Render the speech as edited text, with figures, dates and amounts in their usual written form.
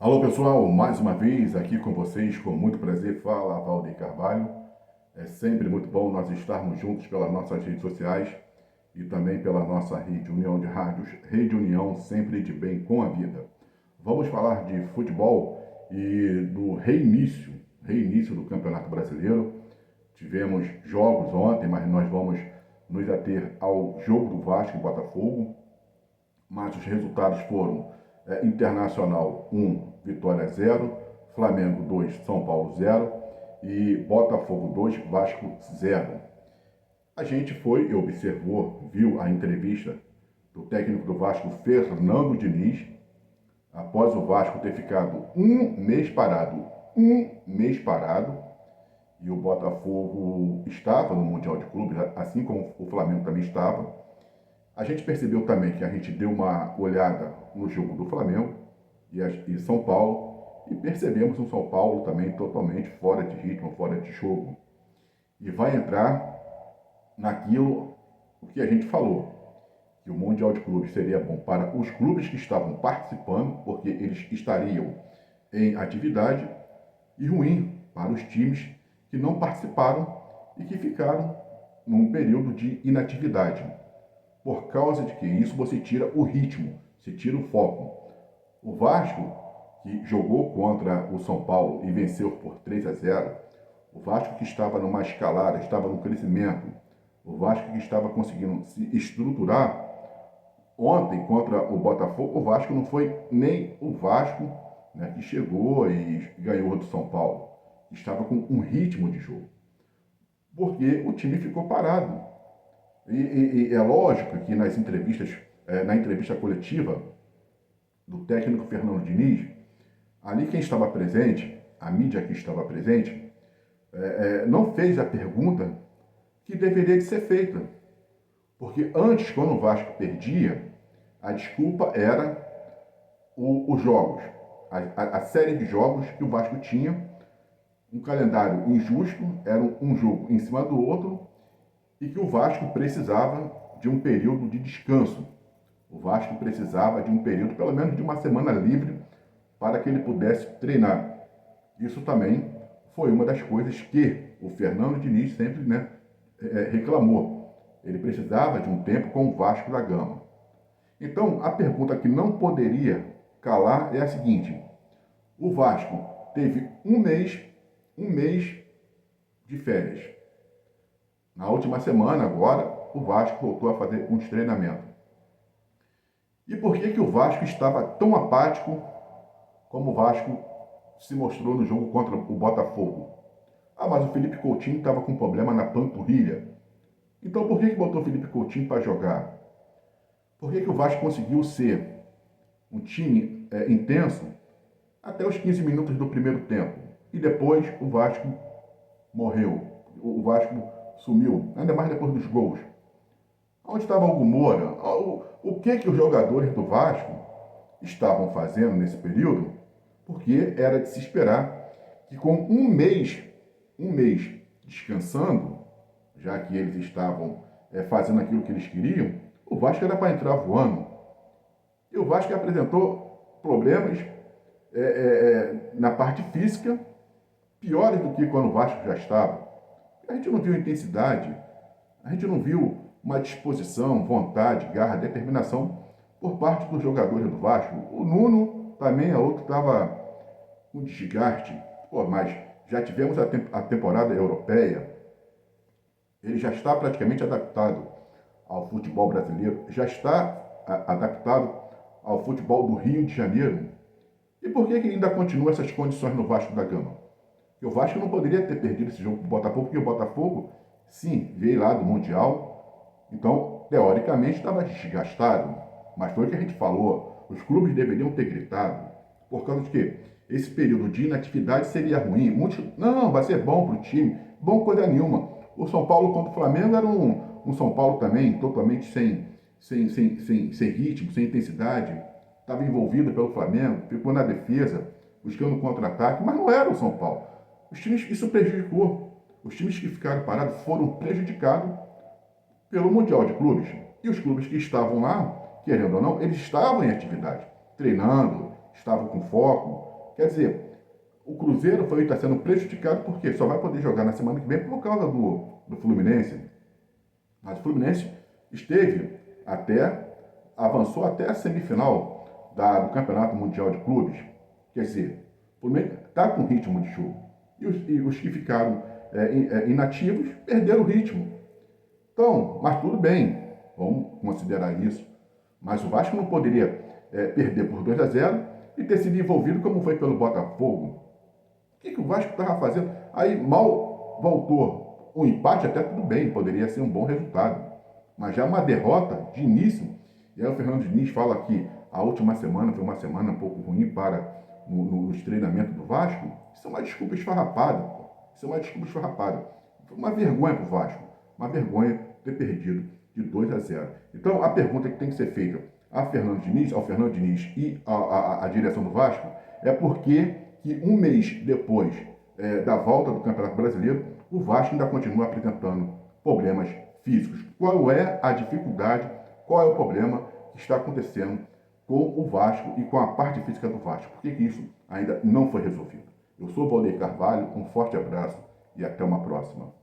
Alô pessoal, mais uma vez aqui com vocês, com muito prazer, fala Valdir Carvalho. É sempre muito bom nós estarmos juntos pelas nossas redes sociais e também pela nossa rede União de Rádios, Rede União, sempre de bem com a vida. Vamos falar de futebol e do reinício do Campeonato Brasileiro. Tivemos jogos ontem, mas nós vamos nos ater ao jogo do Vasco e Botafogo, mas os resultados foram Internacional 1, Vitória 0, Flamengo 2, São Paulo 0 e Botafogo 2, Vasco 0. A gente foi e observou, viu a entrevista do técnico do Vasco, Fernando Diniz, após o Vasco ter ficado um mês parado, e o Botafogo estava no Mundial de Clubes, assim como o Flamengo também estava. A gente percebeu também que a gente deu uma olhada no jogo do Flamengo e São Paulo e percebemos um São Paulo também totalmente fora de ritmo, fora de jogo. E vai entrar naquilo o que a gente falou, que o Mundial de Clubes seria bom para os clubes que estavam participando, porque eles estariam em atividade, e ruim para os times que não participaram e que ficaram num período de inatividade. Por causa de que isso você tira o ritmo, você tira o foco. O Vasco, que jogou contra o São Paulo e venceu por 3-0, o Vasco que estava numa escalada, estava no crescimento, o Vasco que estava conseguindo se estruturar, ontem contra o Botafogo, o Vasco não foi nem o Vasco, né, que chegou e ganhou do São Paulo. Estava com um ritmo de jogo. Porque o time ficou parado. E é lógico que nas entrevistas, na entrevista coletiva do técnico Fernando Diniz, ali quem estava presente, a mídia que estava presente, não fez a pergunta que deveria de ser feita. Porque antes, quando o Vasco perdia, a desculpa era os jogos, a série de jogos que o Vasco tinha, um calendário injusto, era um jogo em cima do outro, e que o Vasco precisava de um período de descanso. O Vasco precisava de um período, pelo menos de uma semana livre, para que ele pudesse treinar. Isso também foi uma das coisas que o Fernando Diniz sempre, reclamou. Ele precisava de um tempo com o Vasco da Gama. Então, a pergunta que não poderia calar é a seguinte: o Vasco teve um mês de férias. Na última semana, agora, o Vasco voltou a fazer uns treinamentos. E por que o Vasco estava tão apático como o Vasco se mostrou no jogo contra o Botafogo? Ah, mas o Felipe Coutinho estava com problema na panturrilha. Então por que botou o Felipe Coutinho para jogar? Por que o Vasco conseguiu ser um time intenso até os 15 minutos do primeiro tempo? E depois o Vasco morreu. O Vasco sumiu, ainda mais depois dos gols. Onde estava o Hugo Moura? O que os jogadores do Vasco estavam fazendo nesse período? Porque era de se esperar que com um mês descansando, já que eles estavam fazendo aquilo que eles queriam, o Vasco era para entrar voando. E o Vasco apresentou problemas na parte física piores do que quando o Vasco já estava. A gente não viu intensidade, a gente não viu uma disposição, vontade, garra, determinação por parte dos jogadores do Vasco. O Nuno também é outro que estava com desgaste. Pô, mas já tivemos a temporada europeia, ele já está praticamente adaptado ao futebol brasileiro, já está adaptado ao futebol do Rio de Janeiro. E por que ainda continua essas condições no Vasco da Gama? Porque o Vasco não poderia ter perdido esse jogo para o Botafogo, porque o Botafogo, sim, veio lá do Mundial, então, teoricamente, estava desgastado. Mas foi o que a gente falou, os clubes deveriam ter gritado, por causa de que esse período de inatividade seria ruim. Muitos, não, vai ser bom para o time, bom coisa nenhuma. O São Paulo contra o Flamengo era um São Paulo também totalmente sem ritmo, sem intensidade. Estava envolvido pelo Flamengo, ficou na defesa, buscando contra-ataque, mas não era o São Paulo. Os times, isso prejudicou. Os times que ficaram parados foram prejudicados pelo Mundial de Clubes. E os clubes que estavam lá, querendo ou não, eles estavam em atividade, treinando, estavam com foco. Quer dizer, o Cruzeiro está sendo prejudicado porque só vai poder jogar na semana que vem por causa do Fluminense. Mas o Fluminense avançou até a semifinal do Campeonato Mundial de Clubes. Quer dizer, o Fluminense está com ritmo de jogo. E os que ficaram inativos perderam o ritmo. Então, mas tudo bem, vamos considerar isso. Mas o Vasco não poderia perder por 2-0 e ter sido envolvido como foi pelo Botafogo. O que o Vasco estava fazendo? Aí mal voltou. O empate até tudo bem, poderia ser um bom resultado. Mas já uma derrota de início. E aí o Fernando Diniz fala que a última semana foi uma semana um pouco ruim nos treinamentos do Vasco. Isso é uma desculpa esfarrapada. Isso é uma desculpa esfarrapada. Foi uma vergonha para o Vasco. Uma vergonha ter perdido de 2-0. Então a pergunta que tem que ser feita ao Fernando Diniz e à direção do Vasco é por que um mês depois da volta do Campeonato Brasileiro, o Vasco ainda continua apresentando problemas físicos. Qual é a dificuldade, qual é o problema que está acontecendo com o Vasco e com a parte física do Vasco? Por que isso ainda não foi resolvido? Eu sou o Valdir Carvalho, um forte abraço e até uma próxima.